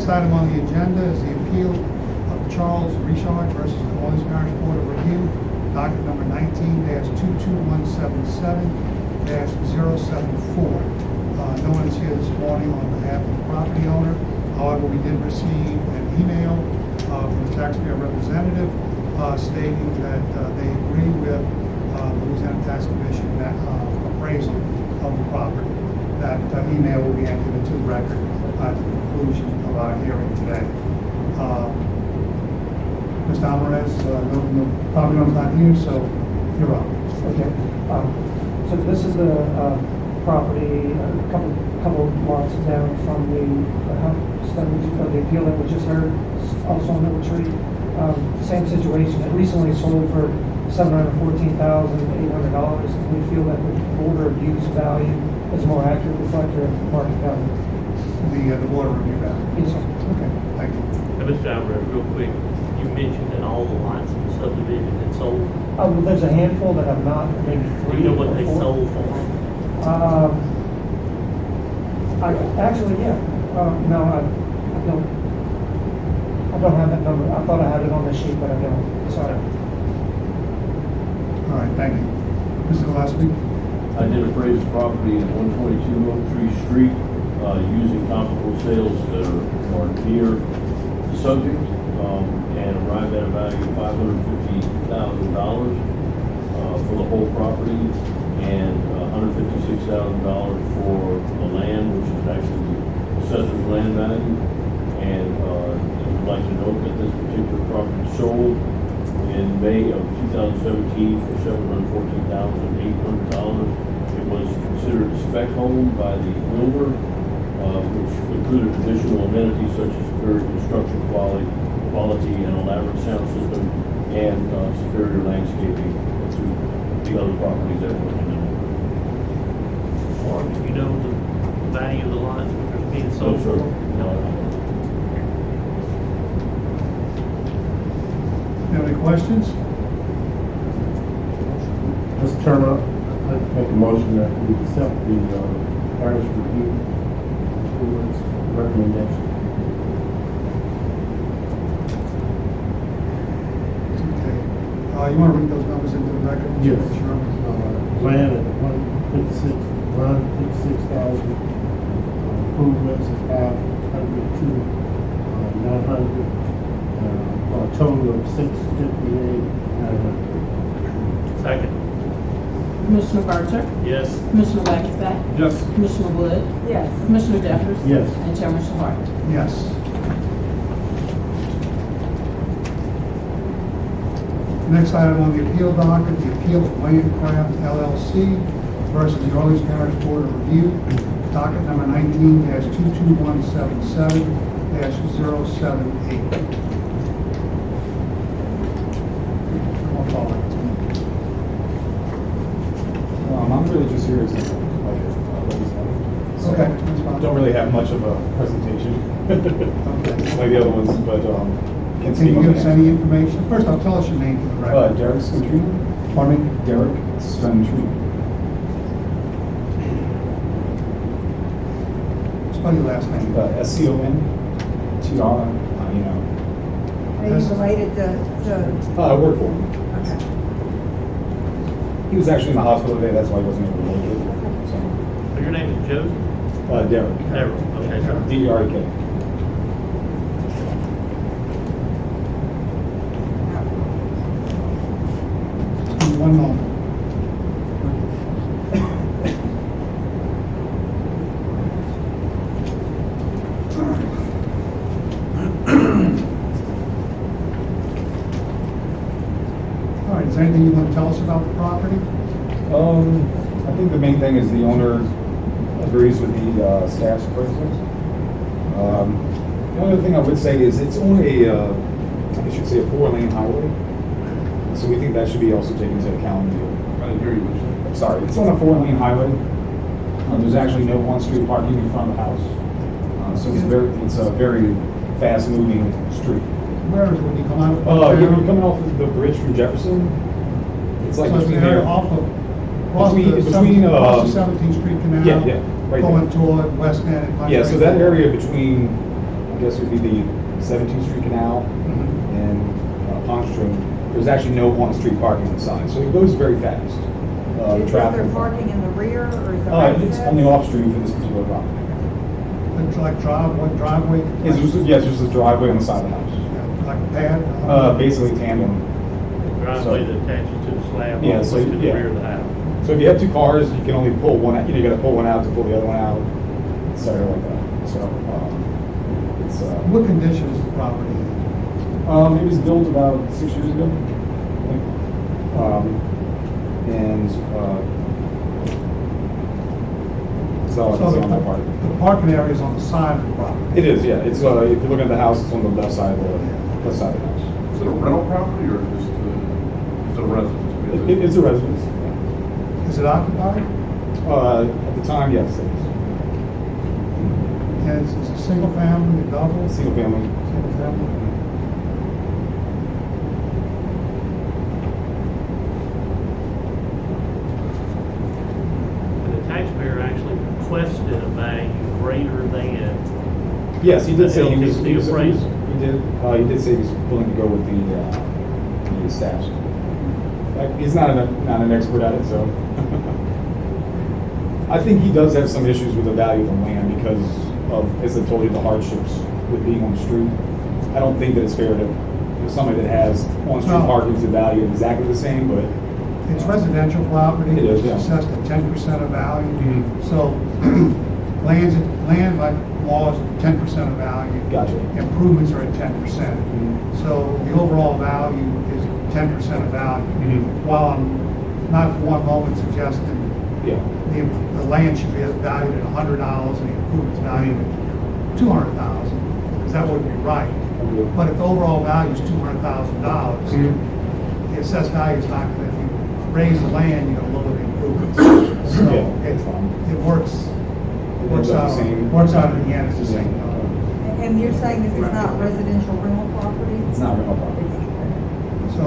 Next item on the agenda is the appeal of Charles Richard versus the Orleans Parish Board of Review, docket number 19-22177-074. No one is here this morning on behalf of the property owner. However, we did receive an email from the taxpayer representative stating that they agree with the Louisiana Tax Commission appraisal of the property. That email will be entered into the record at the conclusion of our hearing today. Mr. Alvarez, no property owner's not here, so you're up. Okay. So this is the property, a couple lots down from the appeal that was just heard, also on Middle Tree. Same situation. It recently sold for $714,800. We feel that the order of use value is more accurate reflector of market value. The water review value. Yes, sir. Okay, thank you. Mr. Alvarez, real quick, you mentioned that all the lots in the subdivision had sold. Well, there's a handful that have not, maybe Do three. you know what they or four. sold for? Actually, yeah. No, I don't have that number. I thought I had it on the sheet, but I don't. Sorry. All right, thank you. Mr. Gillespie? I did appraise the property at 122 Oak Tree Street using comparable sales that are near the subject and arrived at a value of $550,000 for the whole property and $156,000 for the land, which is actually the assessor's land value. And I would like to note that this particular property sold in May of 2017 for $714,800. It was considered a spec home by the builder, which included additional amenities such as superior construction quality and elaborate sound system and superior landscaping to the other properties that were in the Or do you know the value of the lots which are being sold for? No. You have any questions? Mr. Chairman, I'd make a motion that we accept the parish review board's recommendation. Okay. You want to read those numbers into the record? Yes. Sure. Land at 156,000, improvements at 502, 900, a total of 658, 900. Second. Commissioner Burchett? Yes. Commissioner Wagstaff? Yes. Commissioner Wood? Yes. Commissioner Jeffers? Yes. And Chairman Shahart? Yes. Next item on the appeal docket, the appeal of Wayne Craft LLC versus the Orleans Parish Board of Review, docket number 19-22177-078. Come on forward. I'm really just here as a Okay, that's fine. don't really have much of a presentation Okay. like the other ones, but can Can speak you on give us that. any information? First off, tell us your name for the record. Derek Sventrino. Pardon me? Derek Sventrino. Spell your last name. SCONTR. Are you related to I work for him. okay. He was actually in the hospital today, that's why he wasn't able to make it. So your name is Joe? So, Derek. Darrell. Okay, sir. D-E-R-E-K. One moment. All right, is there anything you want to tell us about the property? I think the main thing is the owner agrees with the staff's appraisal. The only thing I would say is it's on a, I should say a 4-lane highway. So we think that should be also taken into account. Sorry, it's on a 4-lane highway. There's actually no on-street parking in front of the house. So it's a very fast-moving street. Where is it when you come out of? You're coming off of the bridge from Jefferson. It's like So it's between there there. off of, Between, 17th Street Canal? yeah, right Going there. toward West End and. Yeah, so that area between guess it would be the 17th Street Canal Mhm. and Pondstrom. There's actually no on-street parking on the side, so it goes very fast. Is there parking in the rear or is there? It's on the off-street for this particular property. It's like driveway? Yes, just a driveway on the side of the house. Yeah, like a pad? Basically tandem. Driveway that attaches to the slab, Yeah, all the so, way to the yeah. rear of the house. So if you have two cars, you can only pull one out, you gotta pull one out to pull the other one out, et cetera, like that. So, it's, What condition is the property in? it was built about 6 years ago, I think. And, so I can say on that part. The parking area is on the side of the property. It is, yeah, it's, if you're looking at the house, it's on the left side of the house. Is it a rental property or just it's a residence? It's a residence. Is it occupied? At the time, yes, it is. And it's a single family, a double? Single family. Single family. And the taxpayer actually requested a value greater than, Yes, he did say he was. The appraisal. He did say he was willing to go with the staff. He's not an expert at it, so. I think he does have some issues with the value of the land because of, as I told you, the hardships with being on the street. I don't think that it's fair to somebody that has on-street No. parking to value it exactly the same, but. It's residential property. It is, yeah. It's assessed at 10% of value. Mhm. So land like laws, 10% of value. Gotcha. Improvements are at 10%. Mhm. So the overall value is 10% of value. Mhm. While I'm not for one moment suggesting Yeah. the land should be valued at $100 and the improvements valued at $200,000, because that wouldn't be right. Okay. But if the overall value is $200,000, Mhm. the assessed value is not going to, if you raise the land, you're going to lower the improvements. So Yeah, it, that's fine. it works works out the same. Works out in the end, it's the same. And you're saying this is not residential rental property? It's not rental property. So,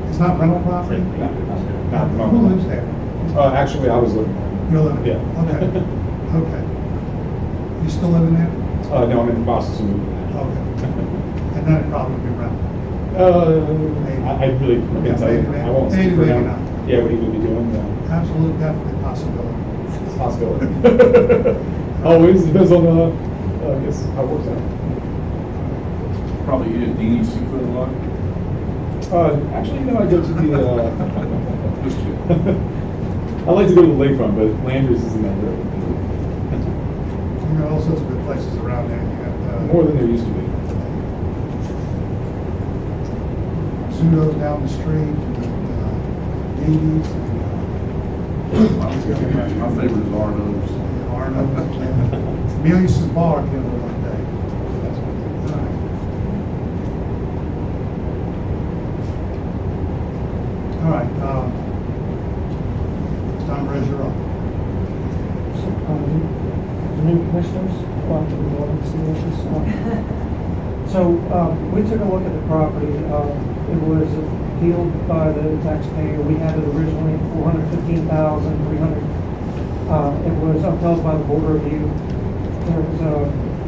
it's not rental property? Not Who lives there? Actually, I was living You're living there? Yeah. Okay, okay. You still living there? there. No, I'm in the process of moving. Okay. And then it'd probably be rental. I really can't tell you. I won't speak for Maybe him. not. Yeah, what he would be doing, Absolute, definitely possibility. it's a possibility. Always depends on I guess how it works out. Probably eat a Dini seafood lot. Actually, no, I go to the, Just kidding. I like to go to the lakefront, but Landry's isn't that great. You got all sorts of good places around there. You got, More than there used to be. Zudo's down the street, Needy's, My favorite is Arno's. Arno's, Amelia's Bar, if you ever one day. All right, it's time to raise your up. The new commissioners, welcome to the board, see this. So, we took a look at the property, it was appealed by the taxpayer, we had it originally $415,300. It was upheld by the board review, it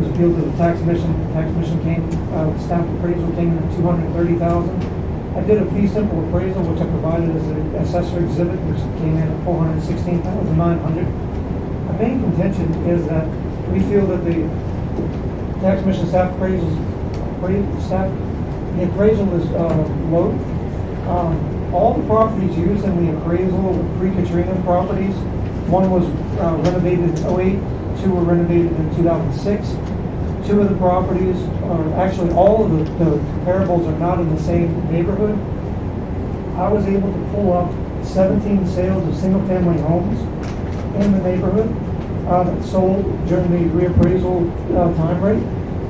was appealed to the tax commission came, staff appraisal came in at $230,000. I did a fee simple appraisal, which I provided as an accessory exhibit, which came in at $416,900. Our main contention is that we feel that the tax commission staff the appraisal is low. All the properties used in the appraisal were pre-Katrina properties. One was renovated in '08, two were renovated in 2006. Two of the properties actually all of the comparables are not in the same neighborhood. I was able to pull up 17 sales of single-family homes in the neighborhood that sold during the reappraisal time rate.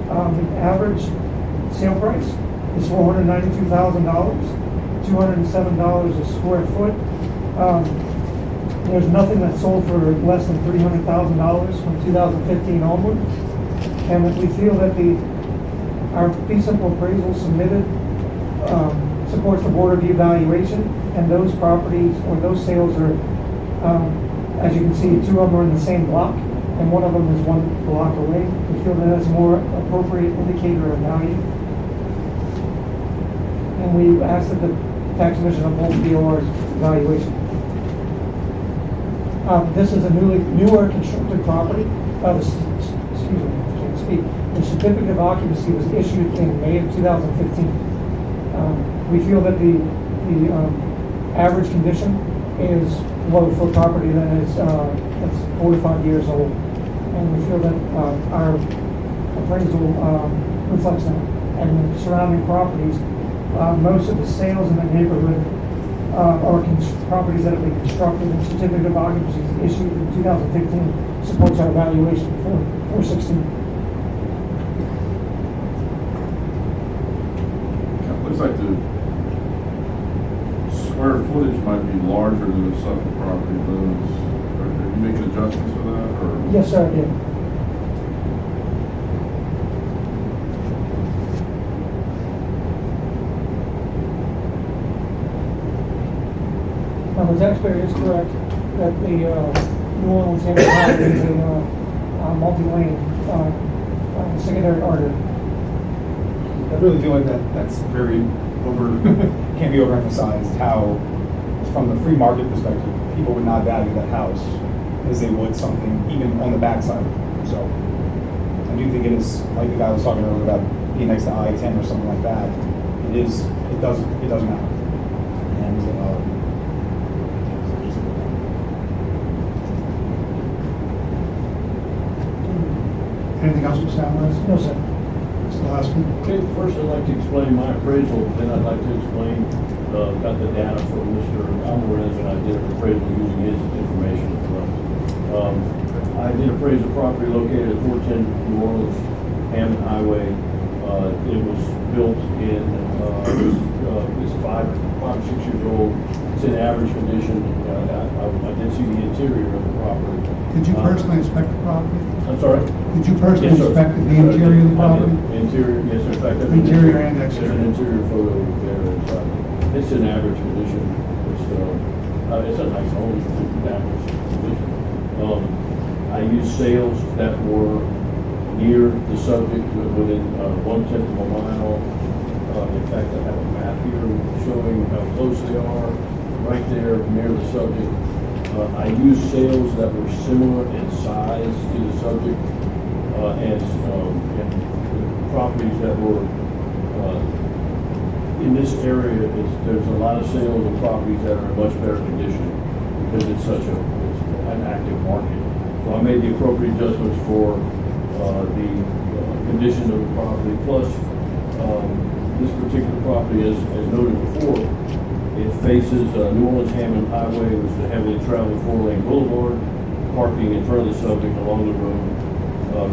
The average sale price is $492,000, $207 a square foot. There's nothing that sold for less than $300,000 from 2015 onward. And we feel that our fee simple appraisal submitted supports the board review valuation, and those properties or those sales are, as you can see, two of them are in the same block. and one of them is 1 block away. We feel that that's a more appropriate indicator of value. And we asked that the tax commission uphold BOR's valuation. This is a newer constructed property. Excuse me, I can't speak. The certificate of occupancy was issued in May of 2015. We feel that the average condition is low for property that is that's 45 years old, and we feel that our appraisal reflects that. And the surrounding properties, most of the sales in the neighborhood are properties that have been constructed, and certificate of occupancy issued in 2015 supports our valuation for 416. Looks like the square footage might be larger than the subject property does. Are you making adjustments to that, or? Yes, sir, I did. The taxpayer is correct that the New Orleans Hampton Highway is a multi-lane secondary artery. I really feel like that's very can't be overemphasized how, from the free market perspective, people would not value that house as they would something even on the backside. So I do think it is, like the guy was talking earlier about being next to I-10 or something like that. It doesn't matter. And Anything else, Mr. Alvarez? No, sir. Mr. Lasky? Okay, first I'd like to explain my appraisal, then I'd like to explain, got the data from Mr. Alvarez, and I did an appraisal using his information as well. I did appraise a property located at 410 New Orleans Hammond Highway. It was built in, it's 5 or 6 years old. It's in average condition. I did see the interior of the property. Did you personally inspect the property? I'm sorry? Did you personally Yes, sir. inspect the interior of the property? Interior, yes, sir. In fact, there's Interior and there's exterior. an interior photo there. It's in average condition. It's a nice home, it's in average condition. I used sales that were near the subject, within 1/10 of a mile. In fact, I have a map here showing how close they are, right there near the subject. I used sales that were similar in size to the subject, and properties that were in this area. There's a lot of sales of properties that are in much better condition because it's an active market. So I made the appropriate adjustments for the condition of the property. Plus, this particular property, as noted before, it faces New Orleans Hammond Highway, which is a heavily traveled 4-lane boulevard. Parking in front of the subject along the road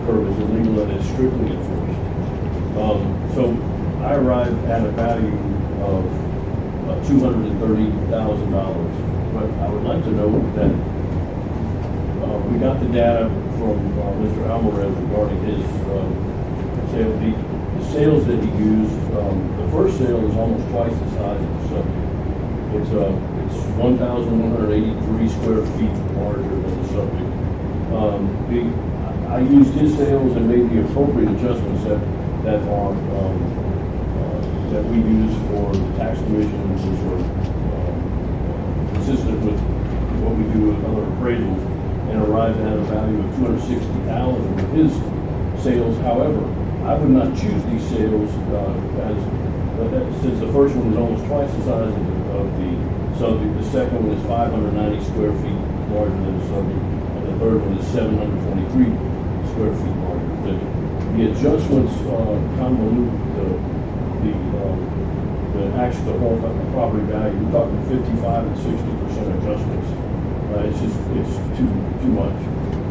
curb is illegal and is strictly enforced. So I arrived at a value of $230,000. But I would like to note that we got the data from Mr. Alvarez regarding his sale. The sales that he used, the first sale is almost twice the size of the subject. It's 1,183 square feet larger than the subject. I used his sales and made the appropriate adjustments that are that we use for the tax commission, which were consistent with what we do with other appraisals, and arrived at a value of $260,000 with his sales. However, I would not choose these sales since the first one is almost twice the size of the subject. The second one is 590 square feet larger than the subject, and the third one is 723 square feet larger. The adjustments convolute the whole property value. We're talking 55 and 60% adjustments. It's too much.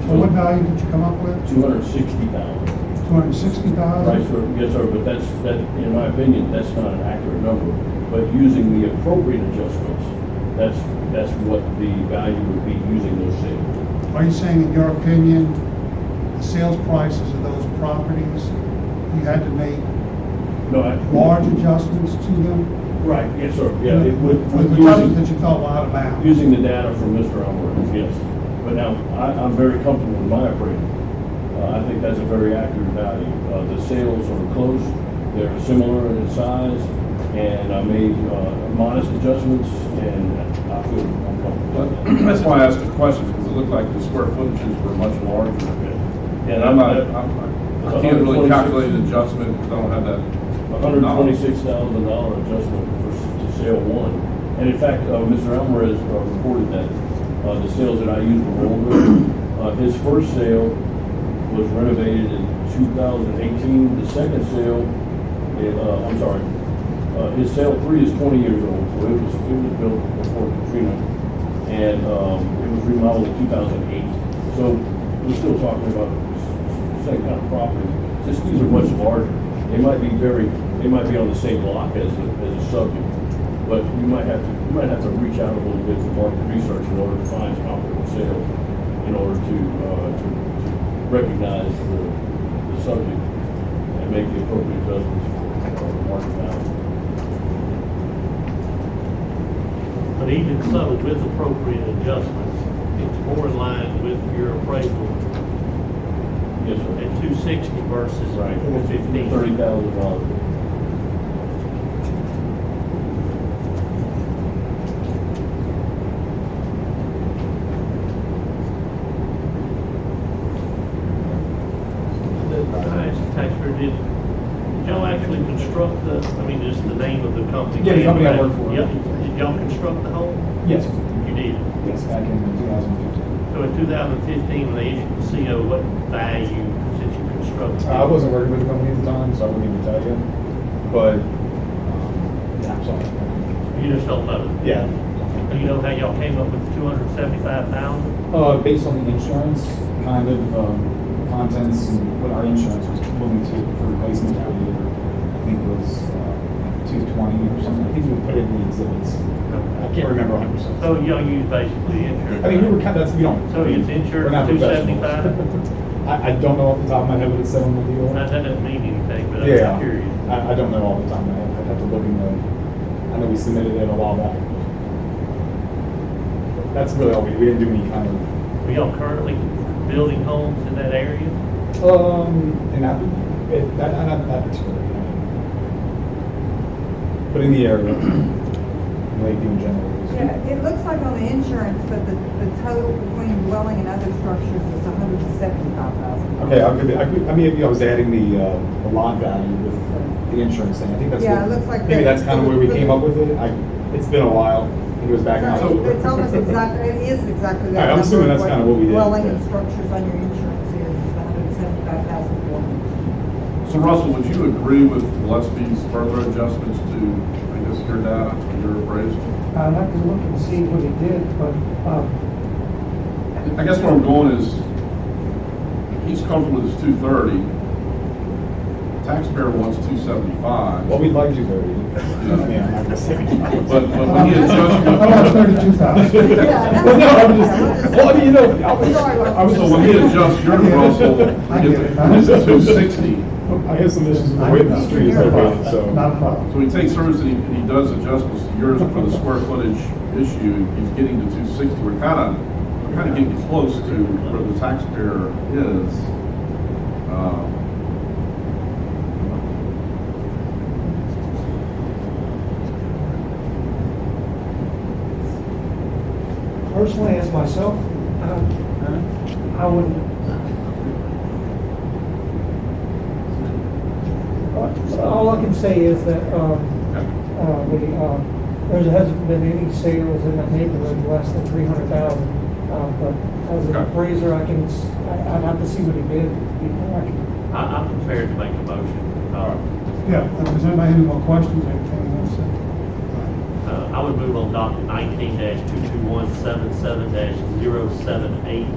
So what value did you come up with? $260,000. $260,000? Right, sir. Yes, sir, but that, in my opinion, that's not an accurate number. But using the appropriate adjustments, that's what the value would be using those sales. Are you saying, in your opinion, the sales prices of those properties, you had to make large adjustments to them? Right, yes, sir. Yeah, With adjustments that you felt were out of bounds? Using the data from Mr. Alvarez, yes. But now, I'm very comfortable with my appraisal. I think that's a very accurate value. The sales are close, they're similar in size, and I made modest adjustments, and I feel comfortable. That's why I asked the question, because it looked like the square footages were much larger. And And I can't really calculate an adjustment, because I don't have that. $126,000 adjustment to sale one. And in fact, Mr. Alvarez reported that the sales that I used were older. His first sale was renovated in 2018. The second sale, his sale 3 is 20 years old, so it was built before Katrina, and it was remodeled in 2008. So we're still talking about the same kind of property. Just these are much larger. They might be on the same block as a subject, but you might have to reach out a little bit for market research in order to find comparable sales, in order to recognize the subject and make the appropriate adjustments for market value. But even so, with appropriate adjustments, it's more in line with your appraisal Yes, sir. at 260 versus Right. 415. $30,000. Taxpayer, did y'all actually construct just the name of the company? Yeah, the company I work for. Yep. Did y'all construct the home? Yes, You did. yes, back in 2015. So in 2015, when they issued the CO, what value since you constructed? I wasn't working with the company at the time, so I wouldn't even tell you. But, yeah, I'm sorry. You just don't know. Yeah. Do you know how y'all came up with 275,000? Based on the insurance, kind of, contents and what our insurance was willing to, for replacement value, I think it was, 220 or something. I think we put it in the exhibits. I can't remember 100%. So y'all use basically insurance? I mean, we were kind of, we don't. So it's insured we're not for professionals. 275? I don't know off the top of my head what it's said on the deal. That doesn't mean anything, but I'm Yeah, just curious. I don't know all the time. I'd have to look in the, I know we submitted it a while back. That's really all we didn't do any kind of, Are y'all currently building homes in that area? in that particular area. But in the area, Lakeview in general. Yeah, it looks like on the insurance, but the total between dwelling and other structures is $175,000. Okay, I was adding the lot value with the insurance thing. I think that's Yeah, what, it looks like maybe that- that's kind of where we came up with it. It's been a while. I think it was back in October. It's almost exactly, it is exactly that. All right, I'm assuming that's kind of what we did. Dwelling and Yeah. structures on your insurance is $175,400. So Russell, would you agree with Gillespie's further adjustments to, I guess, your data, your appraisal? I'd have to look and see what he did, but, I guess where I'm going is, he's comfortable with his 230. Taxpayer wants 275. Well, we'd like you there. Yeah, I'm not gonna say. But when he adjusts. I want 32,000. Yeah, Well, no, I'm just, yeah, well, I mean, I was So when he adjusts your Russell, I get it. it's a 260. I have some issues with the way the street is located, so. Not a problem. So he takes hers and he does adjustments to yours for the square footage issue, he's getting to 260. We're kind of getting close to where the taxpayer is. personally, as myself, I wouldn't. All I can say is that, there hasn't been any sales in the neighborhood less than 300,000. But as an Okay. appraiser, I'd have to see what he did before I can. I'm prepared to make a motion. Yeah, does anybody have any more questions, anything you want to say? I would move on docket 19-22177-078,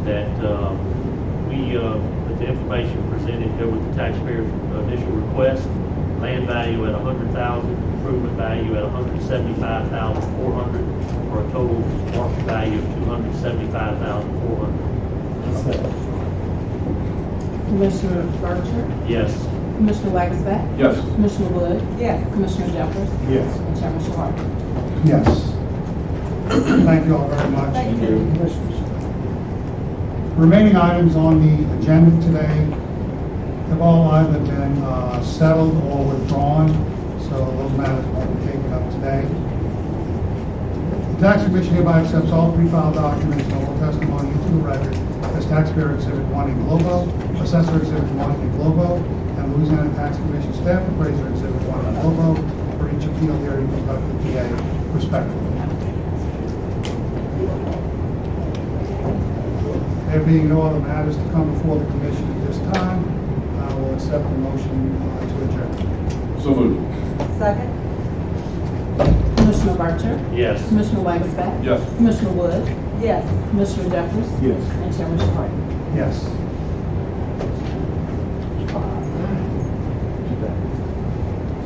that that the information presented go with the taxpayer's initial request, land value at 100,000, improvement value at 175,400, for a total market value of 275,400. Commissioner Furniture, Yes. Commissioner Wagstaff, Yes. Commissioner Wood, Yes. Commissioner Jeffers, Yes. and Chairman Sharp. Yes. Thank you all very much. Thank you. Commissioners. Remaining items on the agenda today have all either been settled or withdrawn, so those matters won't be taken up today. The Tax Commission hereby accepts all pre-filed documents and all testimony into the record as Taxpayer Exhibit 1 in Globo, Assessor Exhibit 1 in Globo, and Louisiana Tax Commission Staff Appraiser Exhibit 1 in Globo for each appeal hearing conducted today, respectively. There being no other matters to come before the commission at this time, I will accept the motion to adjourn. So moved. Second? Commissioner Archer? Yes. Commissioner Wagasback? Yes. Commissioner Wood? Yes. Commissioner Jeffers? Yes. And Chairman Sharp. Yes.